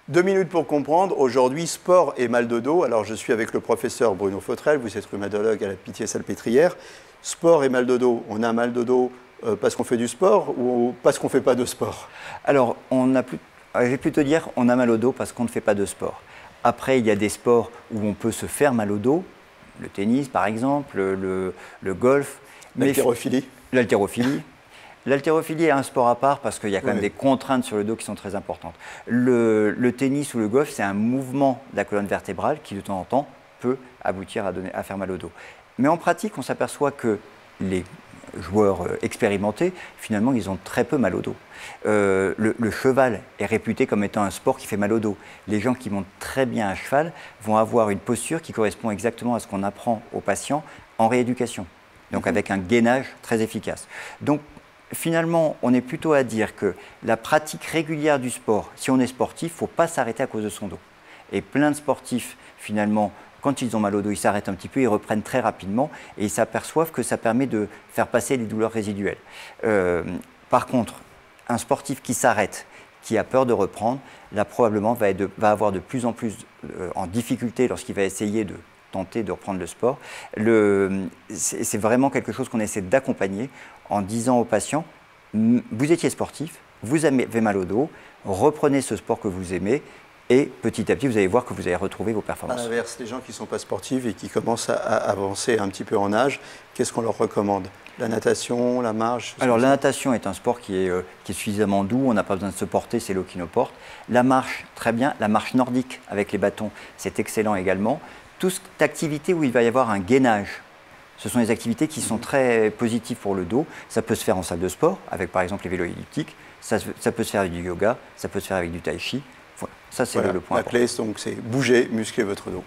2 minutes pour comprendre. Aujourd'hui, sport et mal de dos. Alors, je suis avec le professeur Bruno Fautrel. Vous êtes rhumatologue à la Pitié-Salpêtrière. Sport et mal de dos. On a mal de dos parce qu'on fait du sport ou parce qu'on ne fait pas de sport? Alors, je vais plutôt dire on a mal au dos parce qu'on ne fait pas de sport. Après, il y a des sports où on peut se faire mal au dos. Le tennis, par exemple, le golf. L'haltérophilie. L'haltérophilie. L'haltérophilie est un sport à part parce qu'il y a quand même des contraintes sur le dos qui sont très importantes. Le tennis ou le golf, c'est un mouvement de la colonne vertébrale qui, de temps en temps, peut aboutir à faire mal au dos. Mais en pratique, on s'aperçoit que les joueurs expérimentés, finalement, ils ont très peu mal au dos. Le cheval est réputé comme étant un sport qui fait mal au dos. Les gens qui montent très bien à cheval vont avoir une posture qui correspond exactement à ce qu'on apprend aux patients en rééducation. Donc avec un gainage très efficace. Donc, finalement, on est plutôt à dire que la pratique régulière du sport, si on est sportif, il ne faut pas s'arrêter à cause de son dos. Et plein de sportifs, finalement, quand ils ont mal au dos, ils s'arrêtent un petit peu, ils reprennent très rapidement et ils s'aperçoivent que ça permet de faire passer les douleurs résiduelles. Par contre, un sportif qui s'arrête, qui a peur de reprendre, là probablement va avoir de plus en plus en difficulté lorsqu'il va essayer de tenter de reprendre le sport. C'est vraiment quelque chose qu'on essaie d'accompagner en disant aux patients, vous étiez sportif, vous avez mal au dos, reprenez ce sport que vous aimez et petit à petit, vous allez voir que vous allez retrouver vos performances. À l'inverse, les gens qui ne sont pas sportifs et qui commencent à avancer un petit peu en âge, qu'est-ce qu'on leur recommande? La natation, la marche? Alors la natation est un sport qui est suffisamment doux, on n'a pas besoin de se porter, c'est l'eau qui nous porte. La marche, très bien. La marche nordique avec les bâtons, c'est excellent également. Toute activité où il va y avoir un gainage, ce sont des activités qui sont très positives pour le dos. Ça peut se faire en salle de sport, avec par exemple les vélos elliptiques. Ça peut se faire avec du yoga, ça peut se faire avec du tai chi. Voilà. Ça, c'est le point important. La clé, donc, c'est bouger, muscler votre dos.